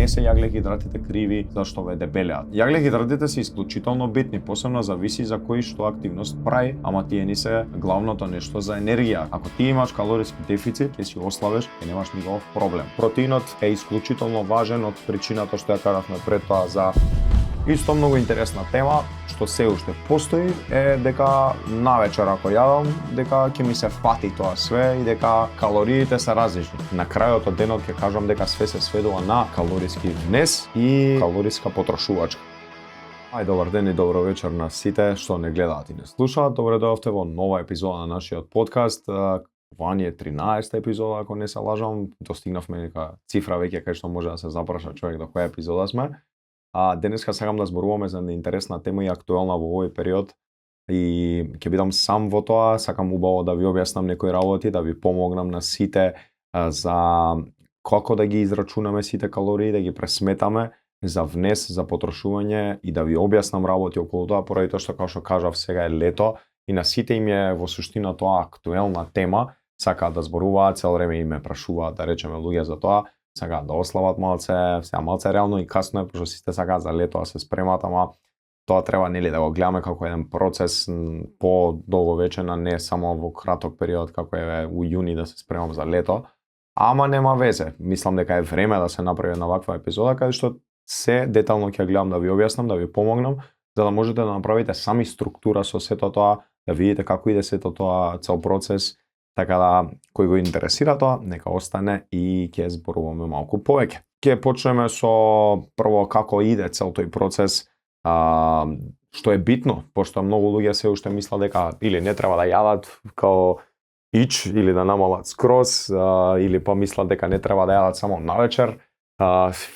не се јаглехидратите криви зашто ве дебелеат. Јаглехидратите се исклучително битни, посебно зависи за кој што активност прави, ама тие ни се главното нешто за енергија. Ако ти имаш калориски дефицит, ќе си ослабеш, ќе немаш никаков проблем. Протеинот е исклучително важен од причината што ја кажавме пред тоа за исто многу интересна тема, што се уште постои, е дека навечер ако јадам, дека ќе ми се фати тоа све и дека калориите се различни. На крајот од денот ќе кажам дека све се сведува на калориски внес и калориска потрошувачка. Ај, добар ден и добро вечер на сите што не гледаат и не слушаат. Добре дојдовте во нова епизода на нашиот подкаст. Ова ни е 13-та епизода, ако не се лажам. Достигнавме нека цифра веќе кај што може да се запраша човек до која епизода сме. Денеска сакам да зборуваме за неинтересна тема и актуелна во овој период и ќе бидам сам во тоа. Сакам убаво да ви објаснам некои работи, да ви помогнам на сите за како да ги израчунаме сите калории, да ги пресметаме за внес, за потрошување и да ви објаснам работи околу тоа, поради тоа што, како што кажав, сега е лето и на сите им е во суштина тоа актуелна тема. Сакаат да зборуваат, цел време им ме прашуваат, да речеме, луѓе за тоа. Сакаат да ослабат малце, сега малце реално и касно е, пошто сите сакаат за лето да се спремат, ама тоа треба нели да го гледаме како еден процес по-долговечен, а не само во краток период како е у јуни да се спремам за лето. Ама нема везе. Мислам дека е време да се направи една ваква епизода каде што се детално ќе гледам да ви објаснам, да ви помогнам, за да можете да направите сами структура со сето тоа, да видите како иде сето тоа цел процес. Така да, кој го интересира тоа, нека остане и ќе зборуваме малку повеќе. Ќе почнеме со прво како иде цел тој процес, што е битно, пошто многу луѓе се уште мислат дека или не треба да јадат као ич, или да намалат скроз, или па мислат дека не треба да јадат само навечер.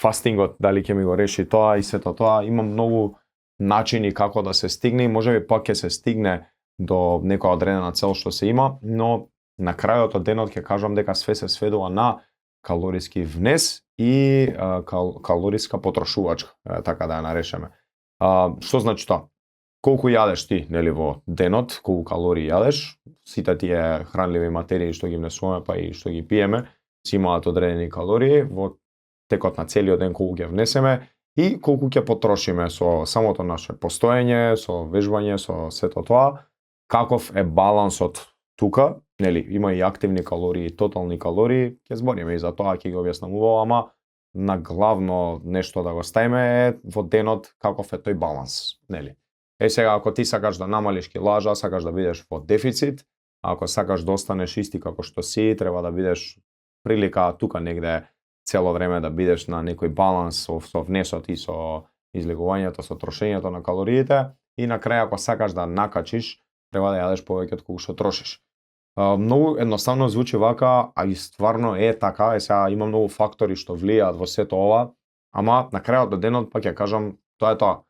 Фастингот, дали ќе ми го реши тоа и сето тоа. Има многу начини како да се стигне и можеби пак ќе се стигне до некоја одредена цел што се има, но на крајот од денот ќе кажам дека све се сведува на калориски внес и калориска потрошувачка, така да ја нарешеме. Што значи тоа? Колку јадеш ти, нели, во денот, колку калории јадеш, сите тие хранливи материи што ги внесуваме, па и што ги пиеме, си имаат одредени калории во текот на целиот ден колку ќе внесеме и колку ќе потрошиме со самото наше постоење, со вежбање, со сето тоа. Каков е балансот тука? Нели, има и активни калории, и тотални калории, ќе збориме и за тоа, ќе ги објаснам убаво, ама на главно нешто да го ставиме е во денот каков е тој баланс, нели. Сега, ако ти сакаш да намалиш килажа, сакаш да бидеш во дефицит, ако сакаш да останеш исти како што си, треба да бидеш прилика тука негде цело време да бидеш на некој баланс со внесот и со излегувањето, со трошењето на калориите и на крај ако сакаш да накачиш, треба да јадеш повеќе од колку што трошиш. Многу едноставно звучи вака, а и стварно е така, сега има многу фактори што влијаат во сето ова, ама на крајот од денот пак ја кажам, тоа е тоа.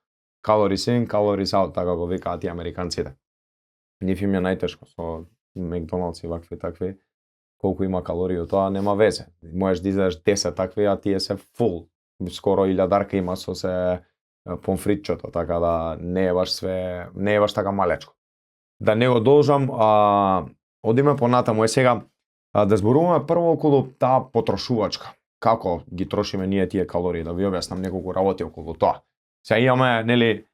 Calories in, calories out, така го викаат и американците. Нив им е најтешко со Макдоналдс и вакви такви. Колку има калории од тоа, нема везе. Можеш да изедеш 10 такви, а тие се фул. Скоро 1000 има со се помфритчото, така да не е баш све, не е баш така малечко. Да не го должам, одиме понатаму. Сега да зборуваме прво околу таа потрошувачка. Како ги трошиме ние тие калории, да ви објаснам неколку работи околу тоа. Сега имаме, нели,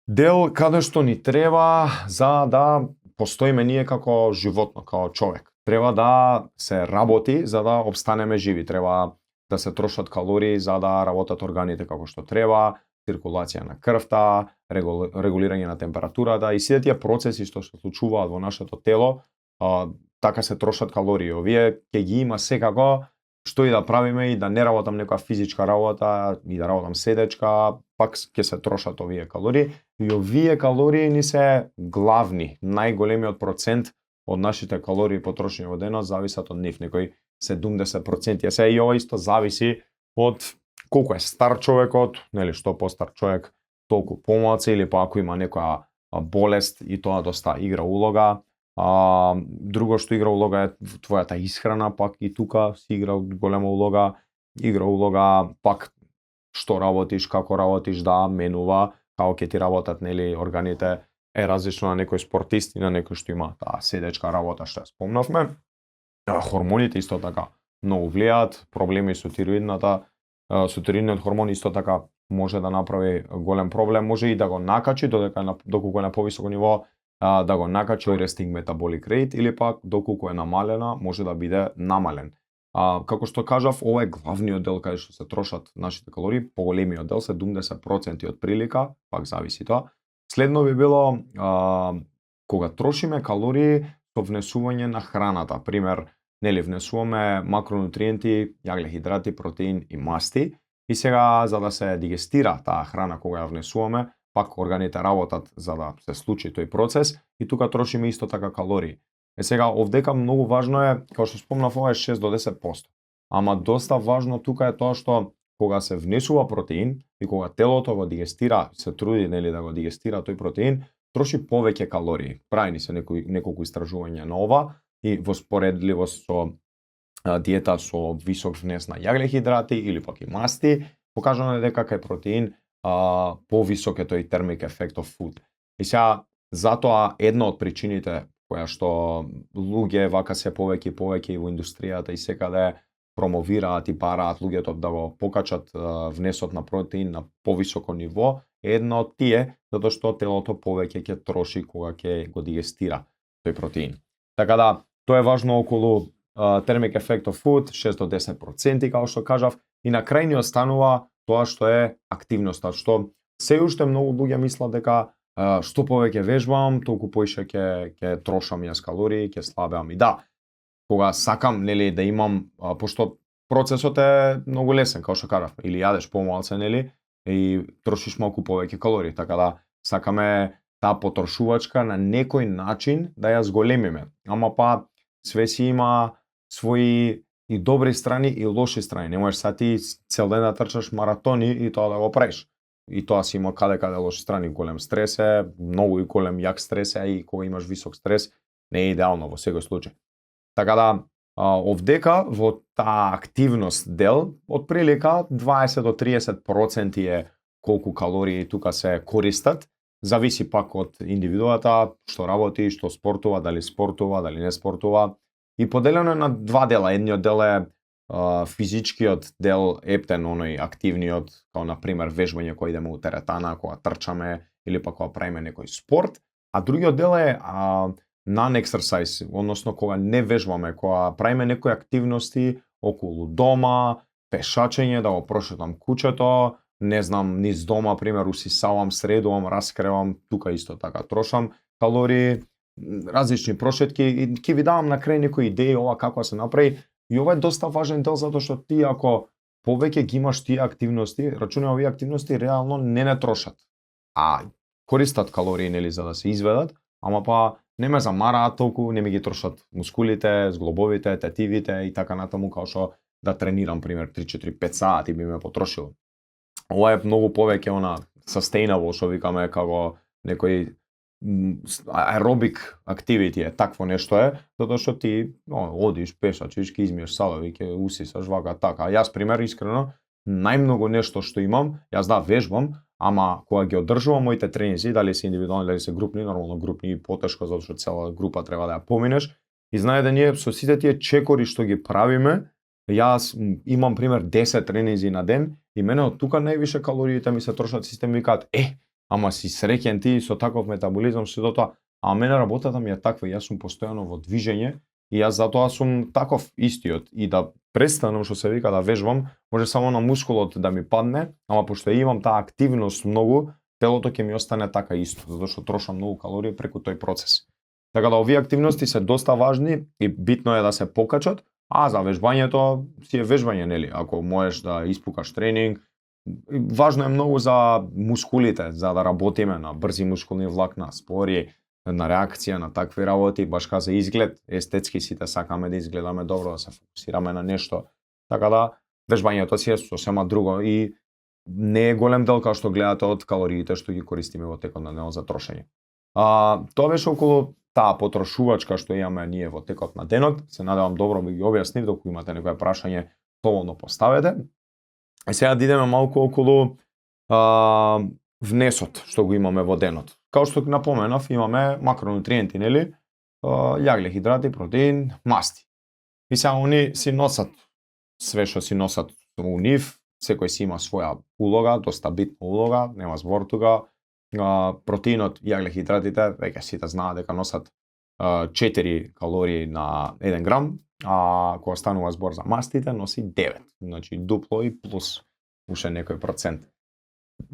дел каде што ни треба за да постоиме ние како животно, како човек. Треба да се работи за да обстанеме живи. Треба да се трошат калории за да работат органите како што треба, циркулација на крвта, регулирање на температурата и сите тие процеси што се случуваат во нашето тело, така се трошат калории. Овие ќе ги има секако, што и да правиме и да не работам некоја физичка работа и да работам седечка, пак ќе се трошат овие калории. И овие калории ни се главни, најголемиот процент од нашите калории потрошени во денот зависат од нив, некои 70%. Сега и ова исто зависи од колку е стар човекот, нели, што постар човек, толку помалку, или па ако има некоја болест и тоа доста игра улога. Друго што игра улога е твојата исхрана, пак и тука си игра голема улога. Игра улога пак што работиш, како работиш, да менува, како ќе ти работат, нели, органите е различно на некој спортист и на некој што има таа седечка работа што ја спомнавме. Хормоните исто така многу влијаат, проблеми со тироидната сутеринниот хормон исто така може да направи голем проблем, може и да го накачи доколку е на повисоко ниво, да го накачи resting metabolic rate или пак доколку е намалена, може да биде намален. Како што кажав, ова е главниот дел каде што се трошат нашите калории, поголемиот дел, 70% од прилика, пак зависи тоа. Следно би било кога трошиме калории со внесување на храната, пример, внесуваме макронутриенти, јаглехидрати, протеин и масти, и сега за да се дигестира таа храна кога ја внесуваме, пак органите работат за да се случи тој процес и тука трошиме исто така калории. Сега овдека многу важно е, како што спомнав, ова е 6 до 10%. Ама доста важно тука е тоа што кога се внесува протеин и кога телото го дигестира, се труди да го дигестира тој протеин, троши повеќе калории. Правени се неколку истражувања на ова и во споредливост со диета со висок внес на јаглехидрати или пак и масти, покажано е дека кај протеин повисок е тој thermic effect of food. И сега затоа една од причините која што луѓе вака се повеќе и во индустријата и секаде промовираат и бараат луѓето да го покачат внесот на протеин на повисоко ниво, една од тие затоа што телото повеќе ќе троши кога ќе го дигестира тој протеин. Така да, тоа е важно околу thermic effect of food, 6 до 10%, како што кажав, и на крај ни останува тоа што е активноста, што се уште многу луѓе мислат дека што повеќе вежбам, толку поише ќе трошам јас калории, ќе слабеам. И да, кога сакам да имам, пошто процесот е многу лесен, како што кажав, или јадеш помалце, и трошиш малку повеќе калории, така да сакаме таа потрошувачка на некој начин да ја зголемиме. Ама па све си има своји и добри страни и лоши страни. Не можеш са ти цел ден да трчаш маратони и тоа да го правиш. И тоа си има каде лоши страни. Голем стрес е, многу и голем јак стрес е, и кога имаш висок стрес не е идеално во секој случај. Така да, овдека во таа активност дел, од прилика 20 до 30% е колку калории тука се користат. Зависи пак од индивидуата, што работи, што спортува, дали не спортува. И поделено е на два дела. Едниот дел е физичкиот дел, ептен, оној активниот, као на пример вежбање кога идеме у теретана, кога трчаме или пак кога правиме некој спорт, а другиот дел е non-exercise, односно кога не вежбаме, кога правиме некои активности околу дома, пешачење, да го прошетам куќето, не знам, низ дома, пример, усисавам, средувам, раскревам, тука исто така трошам калории, различни прошетки, и ќе ви давам на крај некои идеи ова како се направи. И ова е доста важен дел, затоа што ти ако повеќе ги имаш тие активности, рачунај овие активности реално не трошат, а користат калории за да се изведат, ама па не ме замараат толку, не ми ги трошат мускулите, зглобовите, тетивите и така натаму, као што да тренирам пример 3-4-5 сати би ме потрошило. Ова е многу повеќе sustainable, што викаме, како некој аеробик activity е, такво нешто е, затоа што ти одиш, пешачиш, ќе измиеш салови, ќе усисаш вака така. А јас пример искрено најмногу нешто што имам, јас вежбам, ама кога ги одржувам моите тренинзи, дали се индивидуални, дали се групни, нормално групни и потешко затоа што цела група треба да ја поминеш. И знае да ние со сите тие чекори што ги правиме, јас имам пример 10 тренинзи на ден и мене од тука највише калориите ми се трошат, систем викаат ама си среќен ти со таков метаболизам, што тоа, а мене работата ми е таква, јас сум постојано во движење и јас затоа сум таков истиот, и да престанам, што се вика, да вежбам, може само на мускулот да ми падне, ама пошто имам таа активност многу, телото ќе ми остане така исто, затоа што трошам многу калории преку тој процес. Така да овие активности се доста важни и битно е да се покачат, а за вежбањето си е вежбање, ако можеш да испукаш тренинг. Важно е многу за мускулите, за да работиме на брзи мускулни влакна, спори, на реакција, на такви работи, баш ка за изглед, естетски сите сакаме да изгледаме добро, да се фокусираме на нешто. Така да, вежбањето си е сосема друго и не е голем дел као што гледате од калориите што ги користиме во текот на денот за трошење. Тоа беше околу таа потрошувачка што имаме ние во текот на денот. Се надевам добро би ги објаснив, доколку имате некое прашање, слободно поставете. И сега да идеме малку околу внесот што го имаме во денот. Као што напоменав, имаме макронутриенти, јаглехидрати, протеин, масти. И сега они си носат све што си носат у нив, секој си има своја улога, доста битна улога, нема збор тука. Протеинот, јаглехидратите, веќе сите знаат дека носат 4 калории на 1 грам, а кога станува збор за мастите, носи 9, значи дупло и плюс уште некој процент.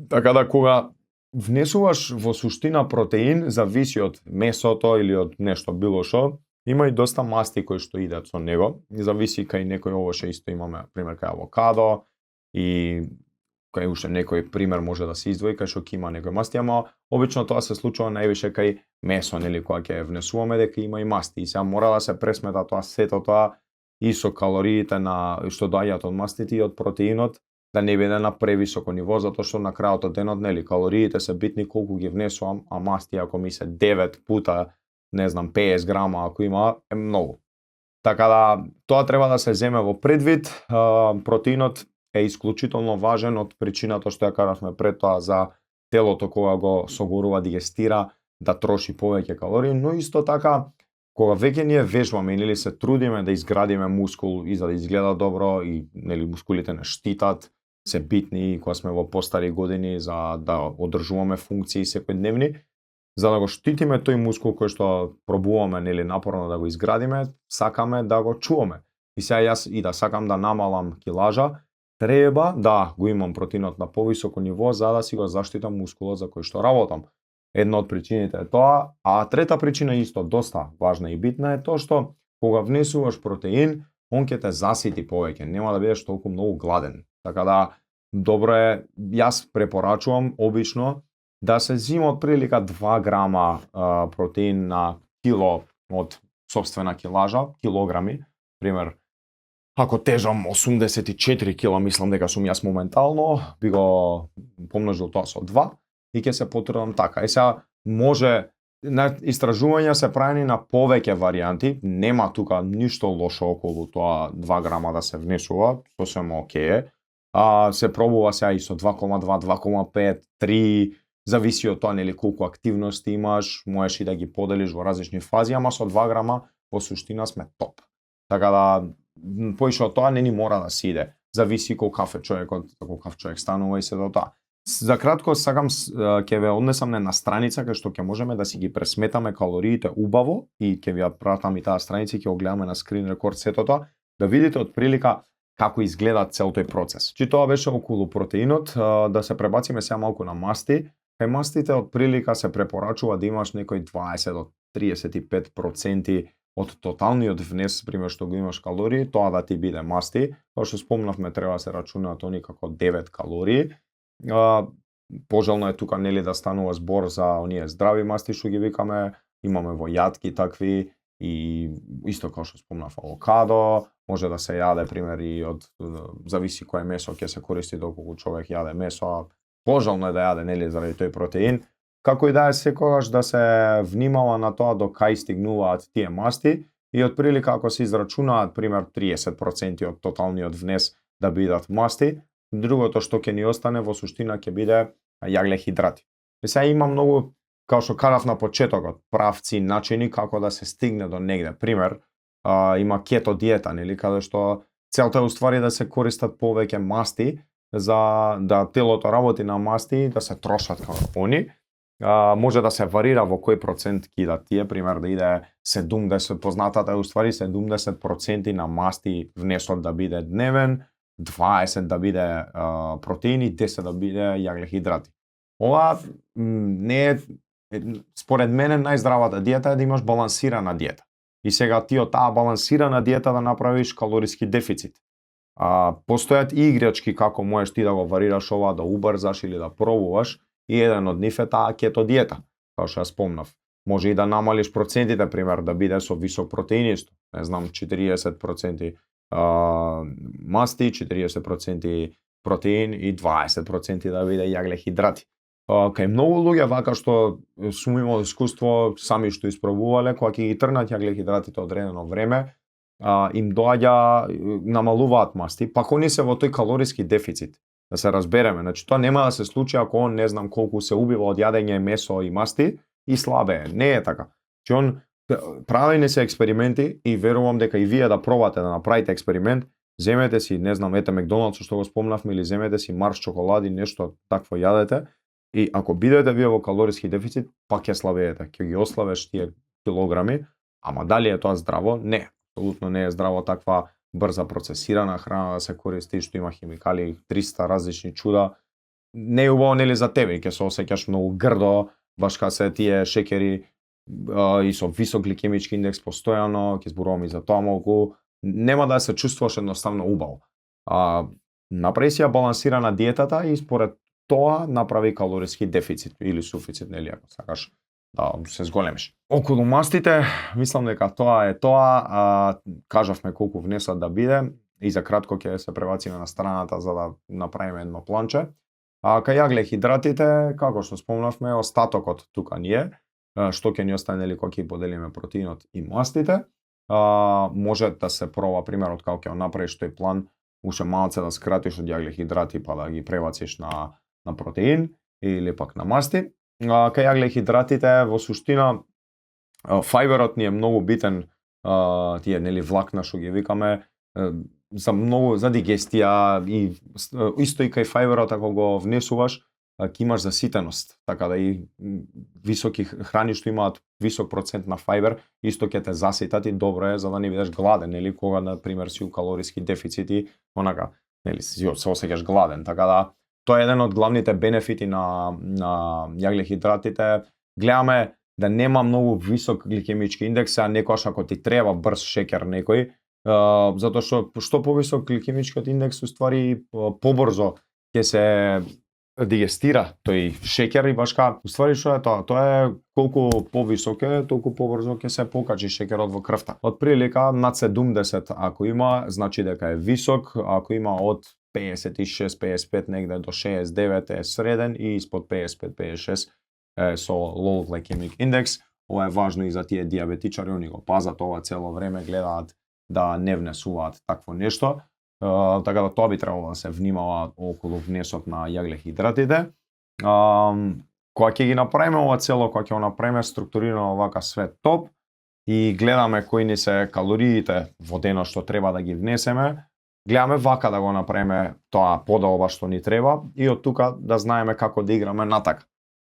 Така да кога внесуваш во суштина протеин, зависи од месото или од нешто било што, има и доста масти кои што идат со него, зависи кај некој овоше исто имаме, пример кај авокадо и кај уште некој пример може да се издвои кај што има некој масти, ама обично тоа се случува највише кај месо, нели, кога ќе внесуваме дека има и масти и сега мора да се пресмета тоа сето тоа и со калориите на што доаѓаат од мастите и од протеинот, да не биде на превисоко ниво, затоа што на крајот од денот, нели, калориите се битни колку ги внесувам, а масти ако ми се 9 пута, не знам, 50 грама ако има, е многу. Така да, тоа треба да се земе во предвид. Протеинот е исклучително важен од причината што ја кажавме пред тоа за телото кога го согорува, дигестира, да троши повеќе калории, но исто така кога веќе ние вежбаме или се трудиме да изградиме мускул и за да изгледа добро и нели мускулите не штитат, се битни кога сме во постари години за да одржуваме функции секојдневни, за да го штитиме тој мускул кој што пробуваме нели напорно да го изградиме, сакаме да го чуваме. И сега јас и да сакам да намалам килажа, треба да го имам протеинот на повисоко ниво за да си го заштитам мускулот за кој што работам. Една од причините е тоа, а трета причина исто доста важна и битна е тоа што кога внесуваш протеин, он ќе те засити повеќе, нема да бидеш толку многу гладен. Така да добро е, јас препорачувам обично да се зима од прилика 2 грама протеин на кило од сопствена килажа, килограми, пример. Ако тежам 84 кила, мислам дека сум јас моментално, би го помножил тоа со 2 и ќе се потрудам така. Е сега може истражувања се правени на повеќе варијанти, нема тука ништо лошо околу тоа 2 грама да се внесува, сосем окей. Се пробува сега и со 2,2, 2,5, 3, зависи од тоа нели колку активности имаш, можеш и да ги поделиш во различни фази, ама со 2 грама во суштина сме топ. Така да поише од тоа не ни мора да се иде. Зависи колкав е човекот, колкав човек станува и се до тоа. За кратко сакам ќе ве однесам на една страница кај што ќе можеме да си ги пресметаме калориите убаво и ќе ви ја пратам и таа страница, ќе го гледаме на скрин рекорд сето тоа, да видите од прилика како изгледа цел тој процес. Чи тоа беше околу протеинот, да се пребациме сега малку на масти. Кај мастите од прилика се препорачува да имаш некој 20 до 35% од тоталниот внес, пример што го имаш калории, тоа да ти биде масти. Како што спомнавме, треба да се рачунаат они како 9 калории. Пожелно е тука нели да станува збор за оние здрави масти што ги викаме, имаме во јатки такви и исто како што спомнав авокадо, може да се јаде пример и од зависи кое месо ќе се користи, доколку човек јаде месо, пожелно е да јаде нели заради тој протеин. Како и да е, секогаш да се внимава на тоа до кај стигнуваат тие масти и од прилика ако се израчунаат пример 30% од тоталниот внес да бидат масти, другото што ќе ни остане во суштина ќе биде јаглехидрати. И сега има многу, како што кажав на почетокот, правци, начини како да се стигне до негде. Пример, има кето диета, нели, каде што целта е уствари да се користат повеќе масти за да телото работи на масти, да се трошат како они. Може да се варира во кој процент кидат тие, пример да иде 70, познатата е уствари 70% на масти внесот да биде дневен, 20 да биде протеини, 10 да биде јаглехидрати. Ова не е, според мене, најздравата диета е да имаш балансирана диета. И сега ти од таа балансирана диета да направиш калориски дефицит. Постојат и играчки како можеш ти да го варираш ова, да убрзаш или да пробуваш, и еден од нив е таа кето диета, како што ја спомнав. Може и да намалиш процентите, пример, да биде со висок протеинисто, не знам, 40% масти, 40% протеин и 20% да биде јаглехидрати. Кај многу луѓе вака што сум имал искуство, сами што испробувале, кога ќе ги трнат јаглехидратите одредено време, им доаѓа, намалуваат масти, пак они се во тој калориски дефицит. Да се разбереме, значи тоа нема да се случи ако он не знам колку се убива од јадење месо и масти и слабее. Не е така. Че он правени се експерименти и верувам дека и вие да пробате да направите експеримент, земете си, не знам, ете Макдоналдс што го спомнавме, или земете си Марс чоколади, нешто такво јадете, и ако бидете вие во калориски дефицит, пак ќе слабеете, ќе ги ослабеш тие килограми, ама дали е тоа здраво? Не, апсолутно не е здраво таква брза процесирана храна да се користи, што има химикали, 300 различни чуда. Не е убаво нели за тебе, ќе се осеќаш многу грдо, баш кога се тие шеќери и со висок гликемички индекс постојано, ќе зборуваме и за тоа малку, нема да се чувствуваш едноставно убаво. Направи си ја балансирана диетата и според тоа направи калориски дефицит или суфицит, нели ако сакаш да се зголемиш. Околу мастите, мислам дека тоа е тоа, кажавме колку внесат да биде и за кратко ќе се пребациме на страната за да направиме едно планче. Кај јаглехидратите, како што спомнавме, остатокот тука ни е, што ќе ни остане нели кога ќе поделиме протеинот и мастите. Може да се проба примерот како ќе направиш тој план, уште малце да скратиш од јаглехидрати па да ги пребациш на протеин или пак на масти. Кај јаглехидратите во суштина фајберот ни е многу битен, тие нели влакна што ги викаме, за дигестија и исто и кај фајберот ако го внесуваш ќе имаш заситеност, така да и високи храни што имаат висок процент на фајбер исто ќе те заситат и добро е за да не бидеш гладен, нели кога на пример си у калориски дефицити, онака, нели се осеќаш гладен, така да тоа е еден од главните бенефити на јаглехидратите. Гледаме да нема многу висок гликемички индекс, а некојаш ако ти треба брз шеќер некој, затоа што повисок гликемичкиот индекс уствари побрзо ќе се дигестира тој шеќер и башка, уствари што е тоа? Тоа е колку повисок е, толку побрзо ќе се покачи шеќерот во крвта. Од прилика над 70 ако има, значи дека е висок, ако има од 56-55 негде до 69 е среден и испод 55-56 е со low glycemic index. Ова е важно и за тие диабетичари, они го пазат ова цело време, гледаат да не внесуваат такво нешто. Така да тоа би требало да се внимава околу внесот на јаглехидратите. Кога ќе ги направиме ова цело, кога ќе го направиме структурирано вака све топ и гледаме кои ни се калориите во денот што треба да ги внесеме, гледаме вака да го направиме тоа подолба што ни треба и од тука да знаеме како да играме натака.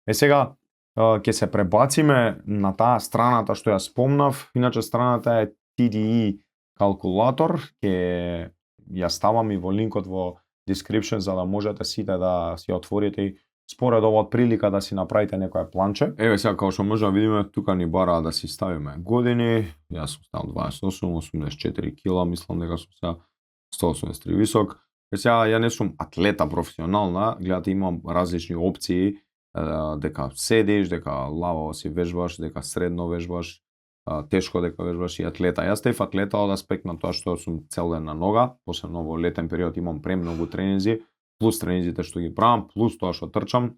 Сега ќе се пребациме на таа страната што ја спомнав, иначе страната е TDE калкулатор, ќе ја ставам и во линкот во description за да можете сите да си отворите и според ова прилика да си направите некое планче. Еве сега како што може да видиме, тука ни бара да си ставиме години. Јас сум ставил 28, 84 кила, мислам дека сум сега 183 висок. Сега ја не сум атлета професионална, гледате имам различни опции, дека седиш, дека лаво си вежбаш, дека средно вежбаш, тешко дека вежбаш и атлета. Јас стев атлета од аспект на тоа што сум цел ден на нога, посебно во летен период имам премногу тренинзи, плюс тренинзите што ги правам, плюс тоа што трчам.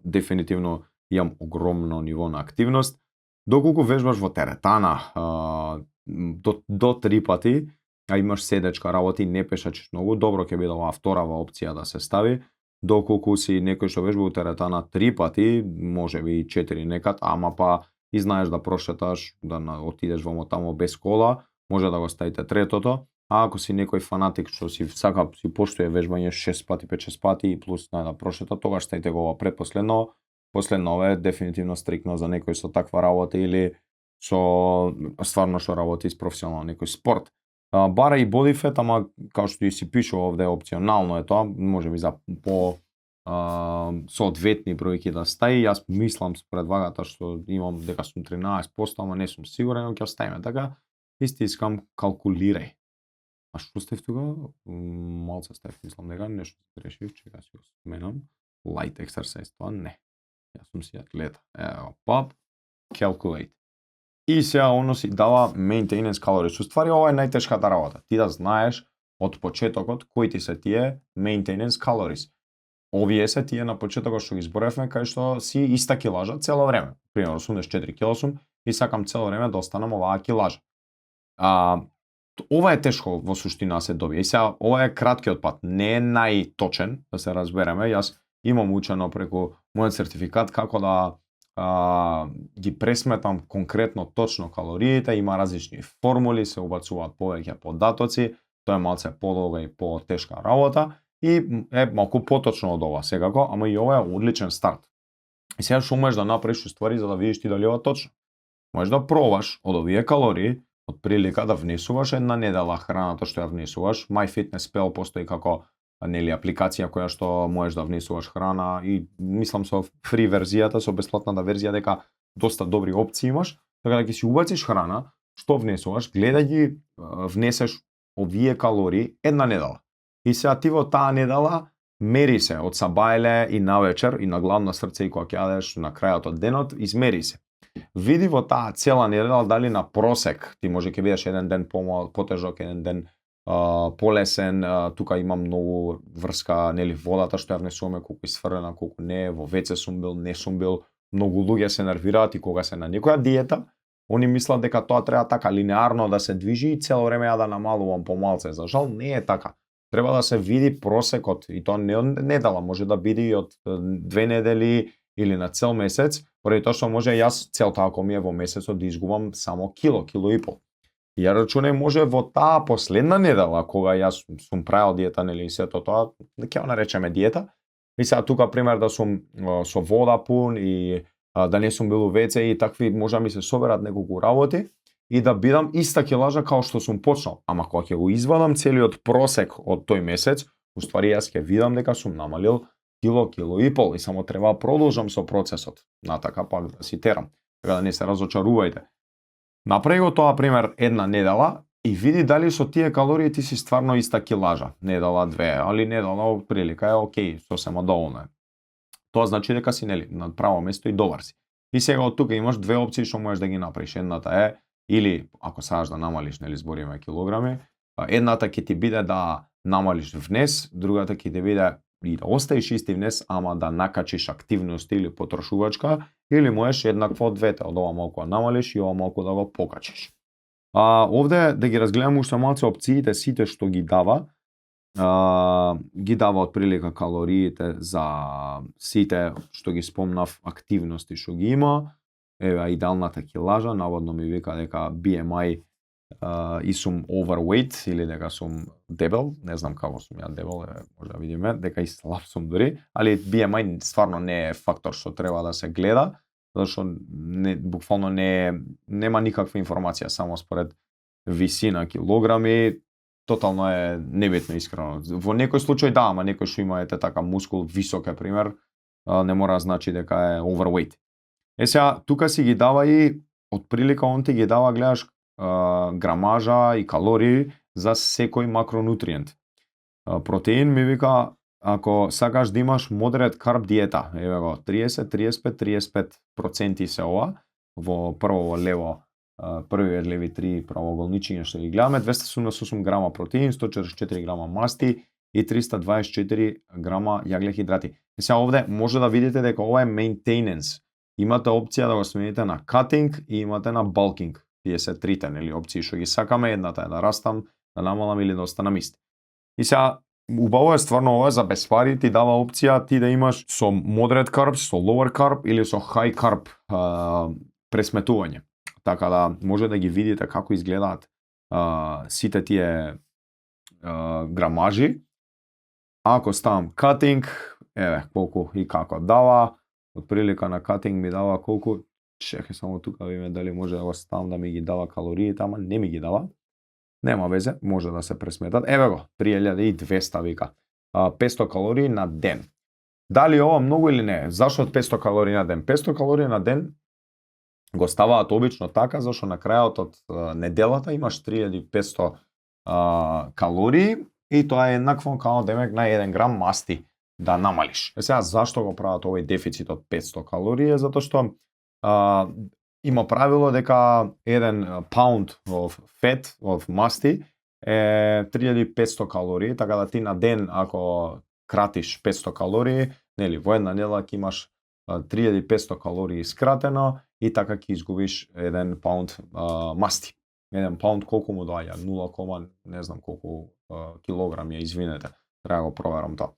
Дефинитивно имам огромно ниво на активност. Доколку вежбаш во теретана до 3 пати, а имаш седечка работа и не пешачиш многу, добро ќе биде оваа вторава опција да се стави. Доколку си некој што вежба во теретана 3 пати, можеби и 4 некад, ама па и знаеш да прошеташ, да отидеш во тамо без кола, може да го ставите третото. А ако си некој фанатик што си сака си поштуе вежбање 6 пати, 5-6 пати и плюс да прошета, тогаш ставите го предпоследно. Последно е дефинитивно стрикно за некој со таква работа или со стварно што работи с професионално некој спорт. Бара и бодифет, ама како што и си пишува овде опционално е тоа, можеби за по соодветни бројки да стаи. Јас мислам според вагата што имам дека сум 13%, ама не сум сигурен, но ќе оставиме така. Истискам калкулирај. А што стев тука? Малце стев, мислам дека нешто се решив, чека си го сменам. Light exercise, тоа не. Јас сум си атлета. Ево, пап, calculate. И сега оно си дава maintenance calories. Уствари ова е најтешката работа. Ти да знаеш од почетокот кои ти се тие maintenance calories. Овие се тие на почетокот што ги зборевме кај што си иста килажа цело време. Примерно 84 кила сум и сакам цело време да останам оваа килажа. Ова е тешко во суштина да се добие. И сега ова е краткиот пат, не е најточен, да се разбереме. Јас имам учено преку мојот сертификат како да ги пресметам конкретно точно калориите, има различни формули, се убацуваат повеќе податоци. тоа е малце подолга и потешка работа и е малку поточно од ова секако, ама и ова е одличен старт. И сега што можеш да направиш уствари за да видиш ти дали ова точно. Можеш да пробаш од овие калории, од прилика да внесуваш една недела храната што ја внесуваш. MyFitnessPal постои како нели апликација која што можеш да внесуваш храна и мислам со фри верзијата, со бесплатната верзија дека доста добри опции имаш, така да ќе си убациш храна, што внесуваш, гледај ги внесеш овие калории една недела. И сега ти во таа недела мери се од сабајле и навечер и на гладно срце и кога ќе јадеш на крајот од денот, измери се. Види во таа цела недела дали на просек ти може ќе бидеш еден ден потежок, еден ден полесен, тука има многу врска, нели водата што ја внесуваме, колку изфрлена, колку не, во веце сум бил, не сум бил. Многу луѓе се нервираат и кога се на некоја диета, они мислат дека тоа треба така линеарно да се движи и цело време ја да намалувам помалце. За жал не е така. Треба да се види просекот и тоа не од недела, може да биде и од 2 недели или на цел месец, поради тоа што може јас целта ако ми е во месецот да изгубам само кило и пол. И ја рачунај може во таа последна недела кога јас сум правил диета нели сето тоа, да ќе наречеме диета. И сега тука пример да сум со вода пун и да не сум бил у веце и такви може ми се соберат неколку работи и да бидам иста килажа као што сум почнал. Ама кога ќе го извадам целиот просек од тој месец, уствари јас ќе видам дека сум намалил кило и пол и само треба да продолжам со процесот. Натака пак да си терам. Така да не се разочарувајте. Направи го тоа пример една недела и види дали со тие калории ти си стварно иста килажа. Недела, две, али недела од прилика е окей, сосема доволно е. Тоа значи дека си нели на право место и добар си. И сега од тука имаш две опции што можеш да ги направиш. Едната е или ако сакаш да намалиш нели збориме килограми, едната ќе ти биде да намалиш внес, другата ќе ти биде и да оставиш исти внес, ама да накачиш активност или потрошувачка, или можеш еднакво од двете, од ова малку да намалиш и ова малку да го покачиш. Овде да ги разгледаме уште малце опциите сите што ги дава од прилика калориите за сите што ги спомнав активности што ги има. Еве идеалната килажа, наводно ми вика дека BMI и сум overweight или дека сум дебел, не знам како сум ја дебел, може да видиме, дека и слаб сум дури, али BMI стварно не е фактор што треба да се гледа, зашто буквално нема никаква информација, само според висина килограми, тотално е небитно искрено. Во некој случај да, ама некој што има така мускул висок е пример, не мора да значи дека е overweight. Сега тука си ги дава и од прилика он ти ги дава гледаш грамажа и калории за секој макронутриент. Протеин ми вика ако сакаш да имаш модерат карб диета, еве го 30-35% се ова во прво лево првиот леви 3 правоаголничиња што ги гледаме, 278 грама протеин, 144 грама масти и 324 грама јаглехидрати. Сега овде може да видите дека ова е maintenance. Имате опција да го смените на cutting и имате на bulking. Тие се трите нели опции што ги сакаме, едната е да растам, да намалам или да останам ист. И сега убаво е стварно ова за без пари ти дава опција ти да имаш со moderate carbs, со lower carb или со high carb пресметување. Така да може да ги видите како изгледаат сите тие грамажи. Ако ставам cutting, еве колку и како дава, од прилика на cutting ми дава колку, чекај само тука да видиме дали може да го ставам да ми ги дава калориите, ама не ми ги дава. Нема везе, може да се пресметат. Еве го, 3200 вика. 500 калории на ден. Дали ова многу или не? Зашо 500 калории на ден? 500 калории на ден го ставаат обично така, зашто на крајот од неделата имаш 3500 калории и тоа е еднакво као демек на 1 грам масти да намалиш. Сега зашто го прават овој дефицит од 500 калории? Затоа што има правило дека 1 pound of fat, of масти е 3500 калории, така да ти на ден ако кратиш 500 калории, нели во една недела ќе имаш 3500 калории скратено и така ќе изгубиш 1 паунд масти. 1 паунд колку му доаѓа? 0, не знам колку килограми, извинете, треба го проверам тоа.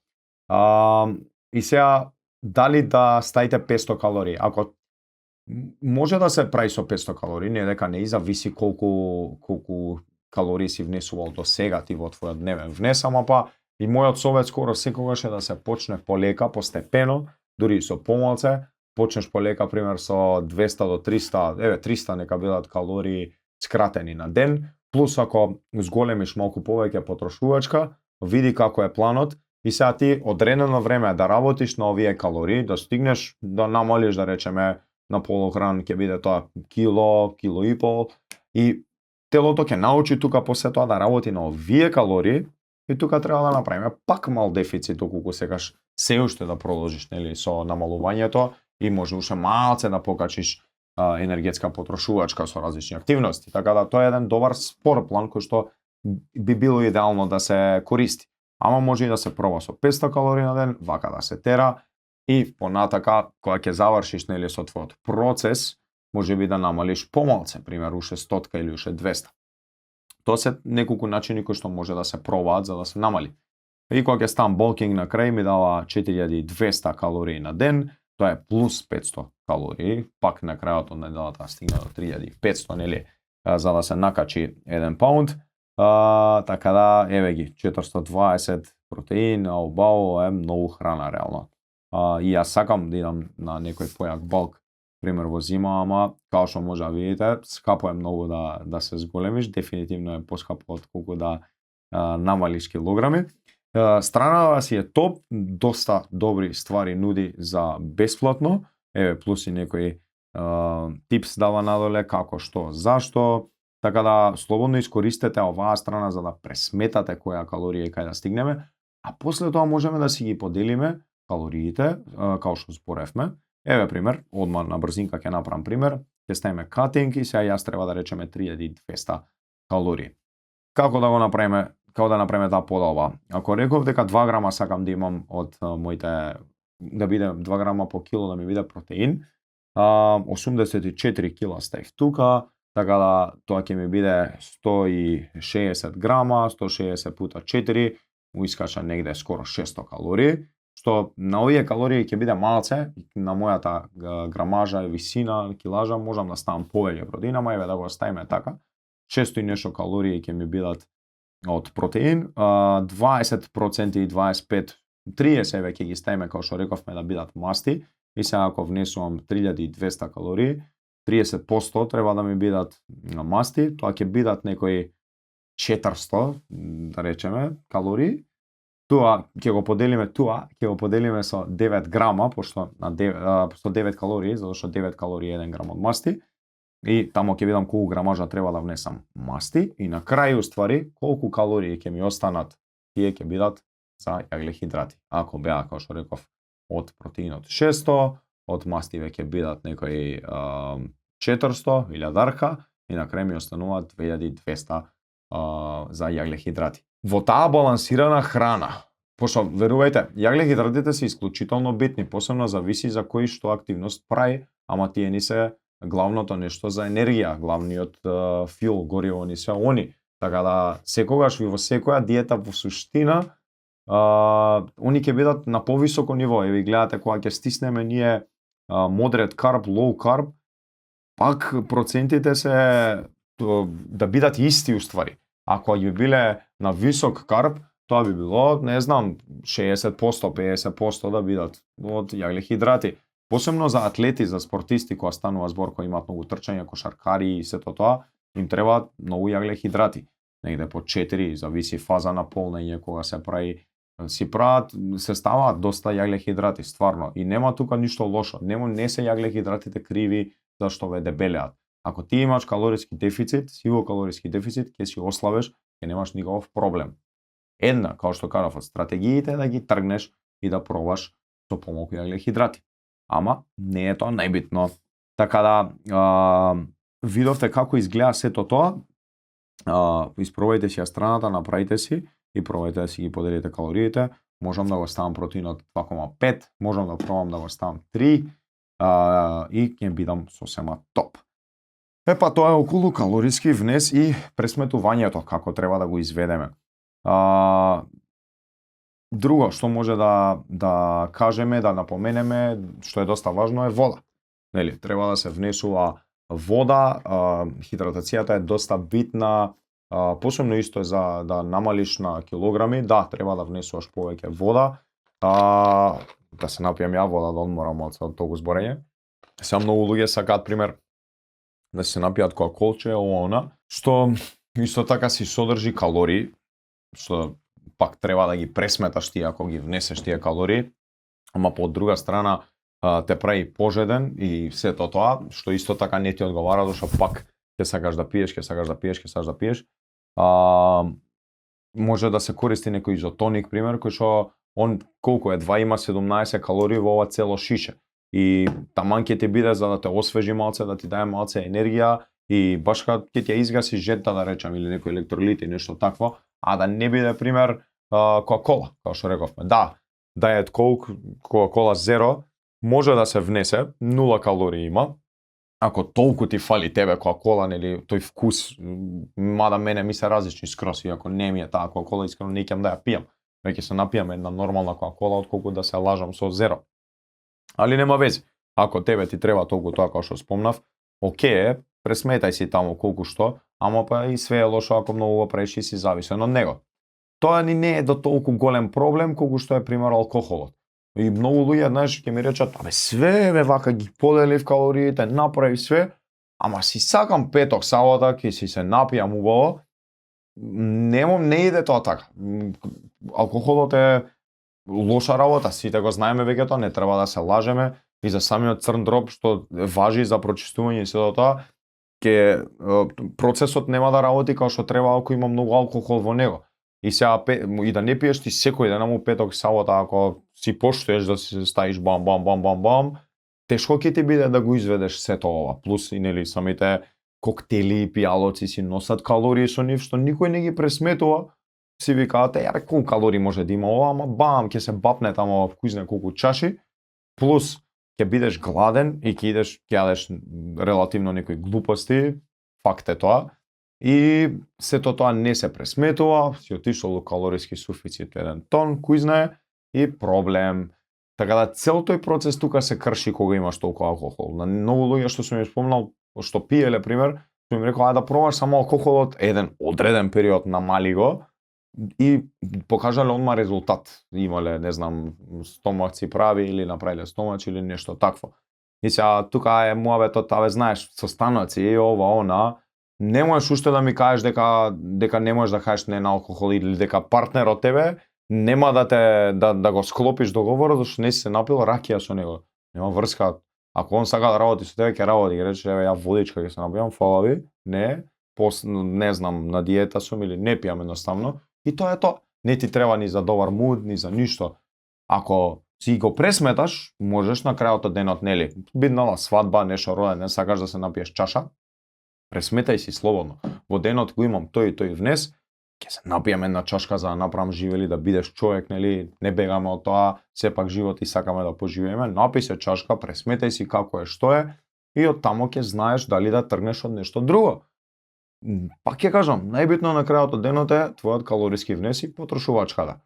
И сега дали да ставите 500 калории? Ако може да се прави со 500 калории, не дека не, зависи колку калории си внесувал до сега ти во твојот дневен внес, ама па и мојот совет скоро секогаш е да се почне полека, постепено, дури со помалце, почнеш полека, пример со 200 до 300, 300 нека бидат калории скратени на ден, плюс ако зголемиш малку повеќе потрошувачка, види како е планот и сега ти одредено време да работиш на овие калории, да стигнеш да намалиш, да речеме, на полухран ќе биде тоа кило, кило и пол, и телото ќе научи тука после тоа да работи на овие калории, и тука треба да направиме пак мал дефицит доколку секаш се уште да продолжиш, нели, со намалувањето и може уште малце да покачиш енергетска потрошувачка со различни активности. Така да тоа е еден добар спор план кој што би било идеално да се користи. Ама може и да се проба со 500 калории на ден, вака да се тера и понатака кога ќе завршиш, нели, со твојот процес, може би да намалиш помалце, пример уште 100 или уште 200. Тоа се неколку начини кои што може да се пробаат за да се намали. И кога ќе ставам bulking на крај ми дава 4200 калории на ден, тоа е плюс 500 калории, пак на крајот од неделата стигна до 3500, нели, за да се накачи 1 паунд. Така да, еве ги, 420 протеин, бао е многу храна реално. И јас сакам да идам на некој појак балк, пример во зима, ама као што може да видите, скапо е многу да се зголемиш, дефинитивно е поскапо од колку да намалиш килограми. Страната си е топ, доста добри ствари нуди за бесплатно, еве плюс и некои типс дава надоле како што, зашто, така да слободно искористете оваа страна за да пресметате која калорија и кај да стигнеме, а после тоа можеме да си ги поделиме калориите, као што зборевме. Еве пример, одма на брзинка ќе направам пример, ќе ставиме cutting и сега јас треба да речеме 3200 калории. Како да го направиме, како да направиме таа поделба? Ако реков дека 2 грама сакам да имам од моите, да биде 2 грама по кило да ми биде протеин, 84 кила ставив тука, така да тоа ќе ми биде 160 грама, 160 пута 4, му искача негде скоро 600 калории, што на овие калории ќе биде малце, на мојата грамажа, висина, килажа, можам да ставам повеќе протеин, ама еве да го ставиме така, 600 и нешто калории ќе ми бидат од протеин, 20% и 25, 30 еве ќе ги ставиме, како што рековме, да бидат масти, и сега ако внесувам 3200 калории, 30% треба да ми бидат масти, тоа ќе бидат некои 400, да речеме, калории. Тоа ќе го поделиме со 9 грама, пошто со 9 калории, затоа што 9 калории е 1 грам од масти. И тамо ќе видам колку грамажа треба да внесам масти и на крај уствари колку калории ќе ми останат, тие ќе бидат за јаглехидрати. Ако беа, како што реков, од протеинот 600, од мастиве ќе бидат некои 400 или дарка и на крај ми остануваат 2200 за јаглехидрати. Во таа балансирана храна, пошто верувајте, јаглехидратите се исклучително битни, посебно зависи за кој што активност прави, ама тие ни се главното нешто за енергија, главниот фюел, гориво ни се они. Така да секогаш во секоја диета во суштина они ќе бидат на повисоко ниво. Еве гледате кога ќе стиснеме ние moderate carb, low carb, пак процентите се да бидат исти уствари. Ако би биле на висок карб, тоа би било, не знам, 60%, 50% да бидат од јаглехидрати. Посебно за атлети, за спортисти, кога станува збор, кои имаат многу трчање, кошаркари и сето тоа, им требаат многу јаглехидрати. Негде по 4, зависи фаза на полнење, кога се прави, се ставаат доста јаглехидрати, стварно. И нема тука ништо лошо. Не се јаглехидратите криви зашто ве дебелеат. Ако ти имаш калориски дефицит, сиво калориски дефицит, ќе си ослабеш, ќе немаш никаков проблем. Една, као што кажав, од стратегиите е да ги тргнеш и да пробаш со помалку јаглехидрати. Ама не е тоа најбитно. Така да видовте како изгледа сето тоа. Испробајте си ја страната, направите си и пробајте да си ги поделите калориите. Можам да го ставам протеинот 2,5, можам да пробам да го ставам 3 и ќе бидам сосема топ. Па тоа е околу калориски внес и пресметувањето, како треба да го изведеме. Друго што може да кажеме, да напоменеме, што е доста важно, е вода. Нели, треба да се внесува вода, хидратацијата е доста битна, Посебно исто е за да намалиш на килограми, да, треба да внесуваш повеќе вода, да се напијам ја вода, да одморам малце од толку зборење. Сега многу луѓе сакаат пример да се напијат кола-колче, ова она, што исто така си содржи калории, што пак треба да ги пресметаш ти ако ги внесеш тие калории, ама по друга страна те прави пожеден и сето тоа, што исто така не ти одговара, зашто пак ќе сакаш да пиеш, ќе сакаш да пиеш, ќе сакаш да пиеш. Може да се користи некој изотоник, пример, кој што он колку е 2 има 17 калории во ова цело шише. И таман ќе ти биде за да те освежи малце, да ти даде малце енергија и баш ќе ти ја изгаси жета, да речам, или некој електролит и нешто такво, а да не биде пример Кока-кола, како што рековме. Да, Diet Coke, Coca-Cola Zero може да се внесе, 0 калории има. Ако толку ти фали тебе Кока-кола, нели, тој вкус, мада мене ми се различни скрос, иако не ми е таа Кока-кола, искрено не ќе да ја пијам. Веќе се напијам една нормална Кока-кола, отколку да се лажам со Zero. Али нема вези. Ако тебе ти треба толку тоа како што спомнав, окей, пресметај си таму колку што, ама па и све е лошо ако многу го правиш и си зависен од него. Тоа ни не е до толку голем проблем колку што е пример алкохолот. И многу луѓе, знаеш, ќе ми речат, абе све вака ги поделив калориите, направи све, ама си сакам петок, сабота, ќе си се напијам убаво. Не иде тоа така. Алкохолот е лоша работа, сите го знаеме веќе тоа, не треба да се лажеме и за самиот црн дроб што важи за прочистување и сето тоа, процесот нема да работи како што треба ако има многу алкохол во него. И сега и да не пиеш ти секој ден, му петок, сабота, ако си поштуеш да си ставиш бам, тешко ќе ти биде да го изведеш сето ова. Плюс и нели самите коктели и пијалоци си носат калории со нив што никој не ги пресметува. Си викаат, јаре колку калории може да има ова, ама бам, ќе се бапне тамо во кујзне колку чаши. Плюс ќе бидеш гладен и ќе идеш, ќе јадеш релативно некои глупости, факт е тоа. И сето тоа не се пресметува, си отишол до калориски суфицит 1 тон, кој знае, и проблем. Така да цел тој процес тука се крши кога имаш толку алкохол. На многу луѓе што сум им спомнал, што пиеле, пример, сум им рекол, да пробаш само алкохолот еден одреден период, намали го и покажале одма резултат. Имале, не знам, стомак си прави или направиле стомач или нешто такво. И сега тука е муабетот, знаеш, со станоци и ова, она, не можеш уште да ми кажеш дека не можеш да кажеш не на алкохол или дека партнерот тебе нема да го склопиш договорот зашто не си се напил ракија со него. Нема врска. Ако он сака да работи со тебе, ќе работи, ќе рече ја водичка ќе се напијам, фала ви. Не знам, на диета сум или не пијам едноставно. И тоа е тоа. Не ти треба ни за добар муд, ни за ништо. Ако си го пресметаш, можеш на крајот од денот, нели, биднала свадба, нешто роден ден, сакаш да се напиеш чаша, пресметај си слободно. Во денот го имам тој и тој внес, ќе се напијам една чашка за да направам живели, да бидеш човек, нели, не бегаме од тоа, сепак живот и сакаме да поживееме, напи се чашка, пресметај си како е, што е, и од тамо ќе знаеш дали да тргнеш од нешто друго. Пак ќе кажам, најбитно на крајот од денот е твојот калориски внес и потрошувачката.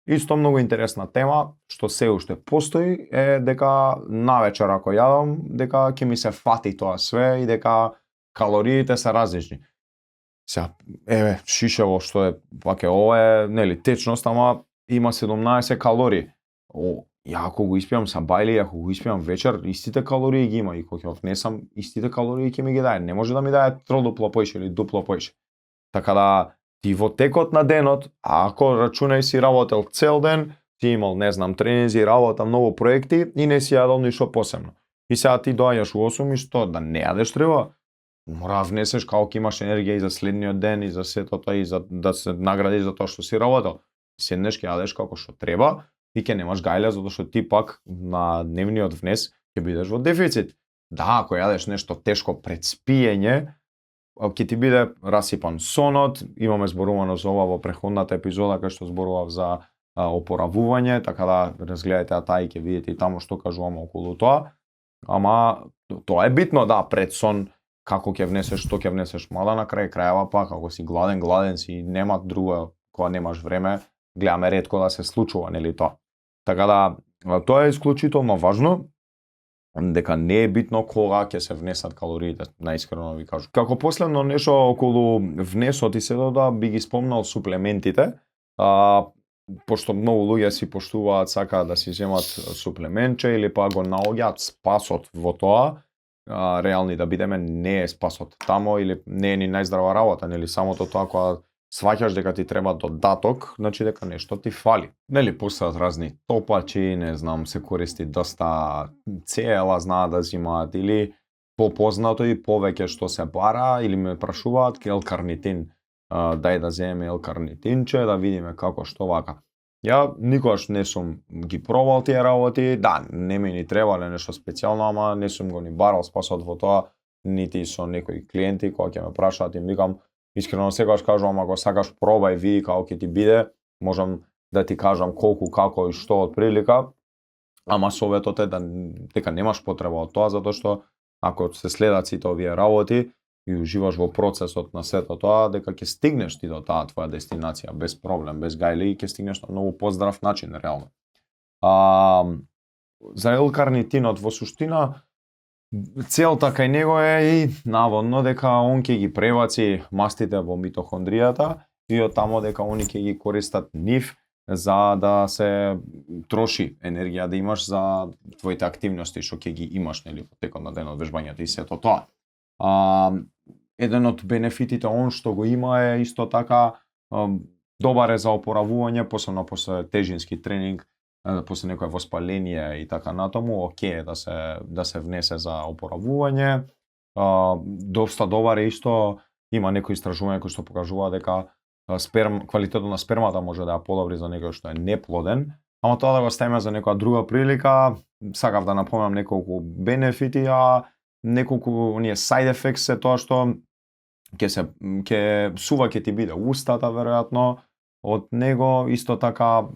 Исто многу интересна тема, што се уште постои, е дека навечер ако јадам, дека ќе ми се фати тоа све и дека калориите се различни. Сега, шишево што е, ваке, ова е, нели, течност, ама има 17 калории. Ја ако го испијам са бајли, ако го испијам вечер, истите калории ги има и кога ќе внесам, истите калории ќе ми ги даде. Не може да ми даде тродупло поише или дупло поише. Така да, ти во текот на денот, ако рачунај си работел цел ден, ти имал, не знам, тренинзи, работа, многу проекти и не си јадол ништо посебно. И сега ти доаѓаш у 8 и што, да не јадеш треба? Мора да внесеш како имаш енергија и за следниот ден и за сето тоа и за да се наградиш за тоа што си работел. Седнеш ќе јадеш како што треба и ќе немаш гајле затоа што ти пак на дневниот внес ќе бидеш во дефицит. Да, ако јадеш нешто тешко пред спиење, ќе ти биде расипан сонот. Имаме зборувано за ова во претходната епизода кај што зборував за опоравување, така да разгледајте таа и ќе видите и таму што кажувам околу тоа. Ама тоа е битно, да, пред сон како ќе внесеш, што ќе внесеш, мада на крај крајава пак, ако си гладен си, нема друго, кога немаш време, гледаме ретко да се случува, нели тоа. Така да, тоа е исклучително важно. дека не е битно кога ќе се внесат калориите, наискрено ви кажу. Како последно нешто околу внесот и сето да би ги спомнал суплементите, пошто многу луѓе си поштуваат, сакаат да си земат суплементче или па го наоѓаат спасот во тоа, реални да бидеме, не е спасот тамо или не е ни најздрава работа, нели самото тоа кога сваќаш дека ти треба додаток, значи дека нешто ти фали. Нели постојат разни топачи, не знам, се користи доста цела, знаат да зимаат или попознато и повеќе што се бара или ме прашуваат L-карнитин, дај да земеме L-карнитинче, да видиме како што вака. Ја никогаш не сум ги пробал тие работи, да, не ми ни требале нешто специјално, ама не сум го ни барал спасот во тоа, нити со некои клиенти кога ќе ме прашаат им викам, искрено секогаш кажувам, ако сакаш пробај, види како ќе ти биде, можам да ти кажам колку, како и што од прилика, ама советот е дека немаш потреба од тоа, затоа што ако се следат сите овие работи и уживаш во процесот на сето тоа, дека ќе стигнеш ти до таа твоја дестинација без проблем, без гајли, и ќе стигнеш на многу поздрав начин реално. За L-карнитинот во суштина целта кај него е и наводно дека он ќе ги пребаци мастите во митохондријата и од тамо дека они ќе ги користат нив за да се троши енергија да имаш за твоите активности што ќе ги имаш, нели, во текот на денот, вежбањето и сето тоа. Еден од бенефитите он што го има е исто така добар е за опоравување, посебно после тежински тренинг, после некое воспаление и така натаму, окей да се внесе за опоравување. Доста добар е исто, има некои истражувања кои што покажуваат дека квалитетот на спермата може да ја подобри за некој што е неплоден, ама тоа да го ставиме за некоја друга прилика. Сакав да напомнам неколку бенефити, неколку оние side effects се тоа што ќе сува ќе ти биде устата веројатно од него, исто така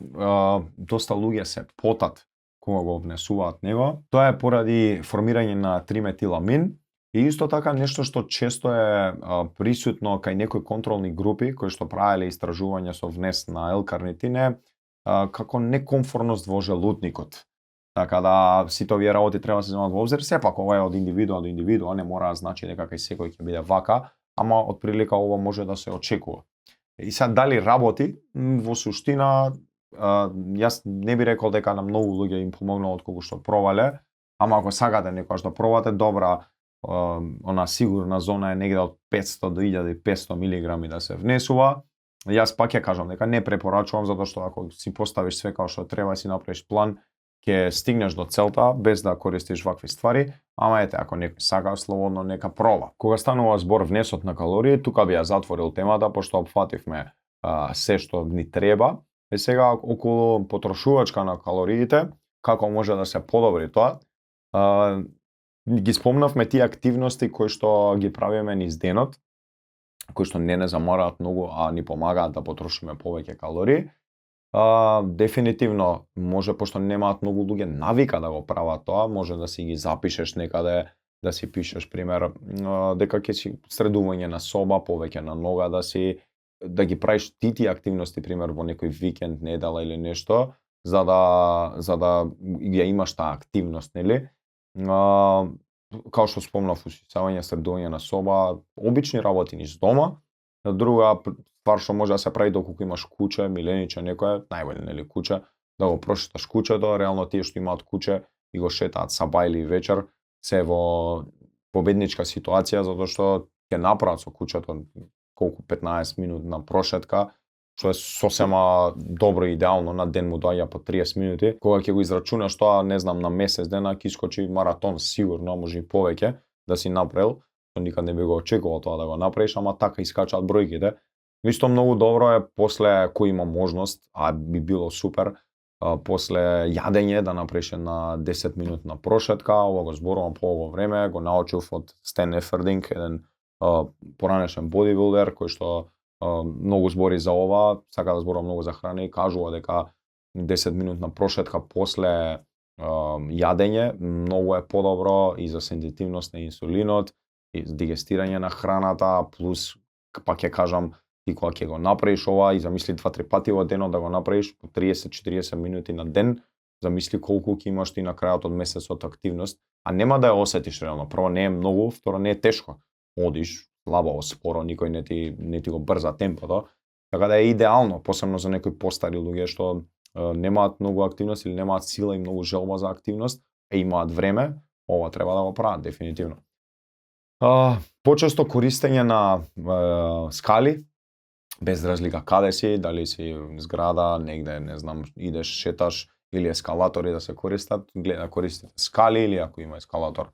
доста луѓе се потат кога го внесуваат него. Тоа е поради формирање на триметиламин и исто така нешто што често е присутно кај некои контролни групи кои што правеле истражување со внес на L-карнитин е како некомфорност во желудникот. Така да сите овие работи треба да се земат во обзир, сепак ова е од индивидуа до индивидуа, не мора да значи дека кај секој ќе биде вака, ама од прилика ова може да се очекува. И сега дали работи, во суштина, јас не би рекол дека на многу луѓе им помогнало отколку што пробале, ама ако сакате некогаш да пробате, добра, она сигурна зона е негде од 500 до 1500 милиграми да се внесува. Јас пак ја кажам дека не препорачувам, затоа што ако си поставиш све како што треба, си направиш план, ќе стигнеш до целта без да користиш вакви ствари, ама ете, ако некој сака, слободно нека проба. Кога станува збор внесот на калории, тука би ја затворил темата, пошто опфативме се што ни треба. И сега околу потрошувачка на калориите, како може да се подобри тоа, ги спомнавме тие активности кои што ги правиме низ денот, кои што не замораат многу, а ни помагаат да потрошиме повеќе калории. Дефинитивно може, пошто немаат многу луѓе навика да го прават тоа, може да си ги запишеш некаде, да си пишеш пример дека ќе си средување на соба, повеќе на нога, да ги правиш тие активности пример во некој викенд, недела или нешто, за да ја имаш таа активност, нели? Као што спомнав, усисавање, средување на соба, обични работи низ дома. Друга ствар што може да се прави доколку имаш куче, милениче некое, најбоље, нели, куче, да го прошеташ кучето, реално тие што имаат куче и го шетаат саба или вечер, се во победничка ситуација, затоа што ќе направат со кучето колку 15 минутна прошетка, што е сосема добро и идеално, на ден му доаѓа по 30 минути. Кога ќе го израчунаш тоа, не знам, на месец дена ќе искочи маратон сигурно, може и повеќе да си направил, што никад не би го очекувал тоа да го направиш, ама така искачаат бројките. Исто многу добро е после кој има можност, а би било супер, после јадење да направиш на 10 минутна прошетка. Ова го зборувам по ово време, го научив од Стен Ефердинг, еден поранешен бодибилдер кој што многу збори за ова, сака да зборува многу за храна и кажува дека 10 минутна прошетка после јадење многу е подобро и за сензитивност на инсулинот, и за дигестирање на храната, плюс пак ќе кажам, ти кога ќе го направиш ова и замисли 2-3 пати во денот да го направиш по 30-40 минути на ден, замисли колку ќе имаш ти на крајот од месецот активност, а нема да ја осетиш реално. Прво не е многу, второ не е тешко. Одиш лабаво, споро, никој не ти го брза темпото. Така да е идеално, посебно за некои постари луѓе што немаат многу активност или немаат сила и многу желба за активност, имаат време, ова треба да го прават дефинитивно. Почесто користење на скали, без разлика каде си, дали си зграда, негде, не знам, идеш, шеташ или ескалатори да се користат, гледа користите скали или ако има ескалатор,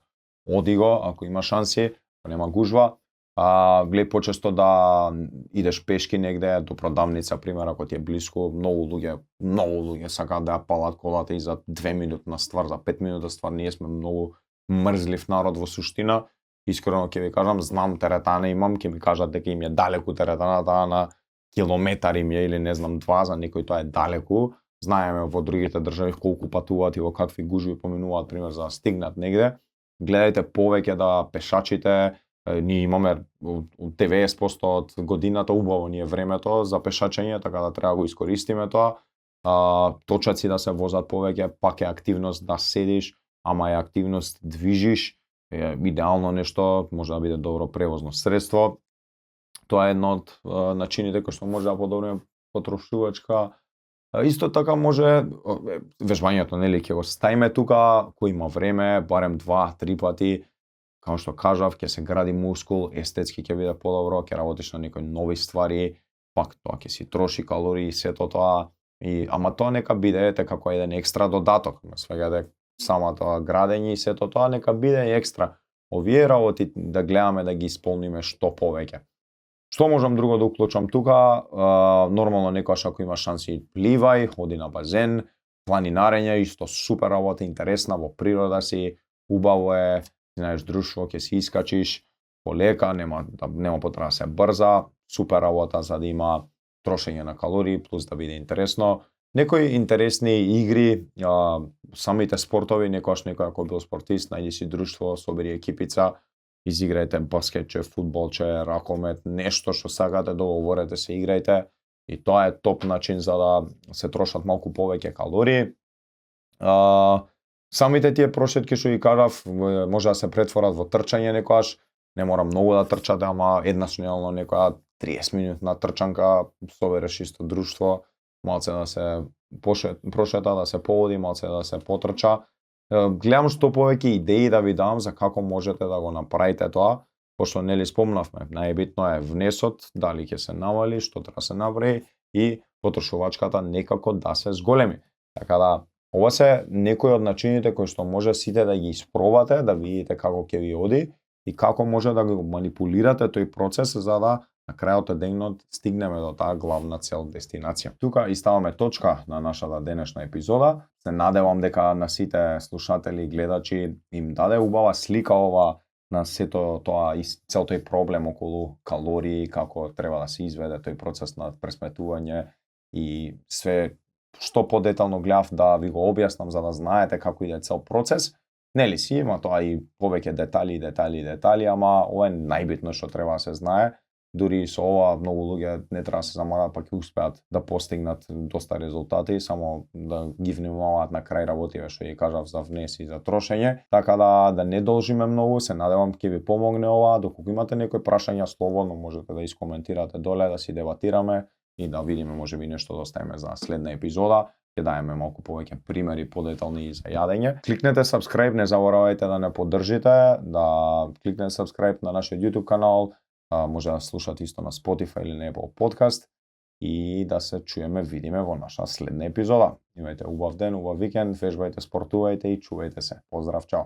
оди го, ако има шанси, ако нема гужва. Гледај почесто да идеш пешки негде до продавница, пример, ако ти е блиску, многу луѓе сакаат да ја палат колата и за 2 минутна ствар, за 5 минутна ствар. Ние сме многу мрзлив народ во суштина. Искрено ќе ви кажам, знам теретана имам, ќе ми кажат дека им е далеку теретаната, на километар им е или не знам 2, за некој тоа е далеку. Знаеме во другите држави колку патуваат и во какви гужви поминуваат, пример, за да стигнат негде. Гледајте повеќе да пешачите. Ние имаме од 90% од годината убаво ни е времето за пешачење, така да треба го искористиме тоа. Точаци да се возат повеќе, пак е активност да седиш, ама е активност движиш. Идеално нешто, може да биде добро превозно средство. Тоа е едно од начините кои што може да подобриме потрошувачка. Исто така може вежбањето, нели, ќе го ставиме тука, кој има време, барем 2-3 пати. Како што кажав, ќе се гради мускул, естетски ќе биде подобро, ќе работиш на некои нови ствари, пак тоа ќе си троши калории, сето тоа. Ама тоа нека биде како еден екстра додаток. Свегајте самото градење и сето тоа нека биде екстра. Овие работи да гледаме да ги исполниме што повеќе. Што можам друго да уклучам тука? Нормално некојаш ако има шанси пливај, ходи на базен, планинарење, исто супер работа, интересна, во природа си, убаво е, знаеш друштво, ќе си искачиш полека, нема потреба да се брза, супер работа за да има трошење на калории, плюс да биде интересно. Некои интересни игри, самите спортови, некојаш некој ако бил спортист, најди си друштво, собери екипица, изиграјте баскетче, фудбалче, ракомет, нешто што сакате, договорете се, играјте. И тоа е топ начин за да се трошат малку повеќе калории. Самите тие прошетки што ги кажав, може да се претворат во трчање некојаш, не мора многу да трчате, ама еднаш неделно некоја 30 минутна трчанка, собереш исто друштво, малце да се прошета, да се поводи, малце да се потрча. Гледам што повеќе идеи да ви дам за како можете да го направите тоа, пошто нели спомнавме, најбитно е внесот, дали ќе се намали, што треба се направи и потрошувачката некако да се зголеми. Така да ова се некои од начините кои што може сите да ги испробате, да видите како ќе ви оди и како може да го манипулирате тој процес за да на крајот од денот стигнеме до таа главна цел, дестинација. Тука и ставаме точка на нашата денешна епизода. Се надевам дека на сите слушатели и гледачи им даде убава слика ова на сето тоа и цел тој проблем околу калории, како треба да се изведе тој процес на пресметување и све што подетално гледав да ви го објаснам за да знаете како иде цел процес. Нели си има тоа и повеќе детали, ама ова е најбитно што треба да се знае. Дури со ова многу луѓе не треба да се замарат, па ќе успеат да постигнат доста резултати, само да ги внимаваат на крај работиве што ја кажав за внес и за трошење. Така да не должиме многу, се надевам ќе ви помогне ова. Доколку имате некои прашања, слободно можете да искоментирате доле, да си дебатираме и да видиме можеби нешто да оставиме за следна епизода. Ќе даеме малку повеќе примери подетални за јадење. Кликнете subscribe, не заборавајте да не поддржите, да кликнете subscribe на нашиот YouTube канал. Може да слушате исто на Spotify или на Apple Podcast и да се чуеме, видиме во наша следна епизода. Имајте убав ден, убав викенд, вежбајте, спортувајте и чувајте се. Поздрав, чао!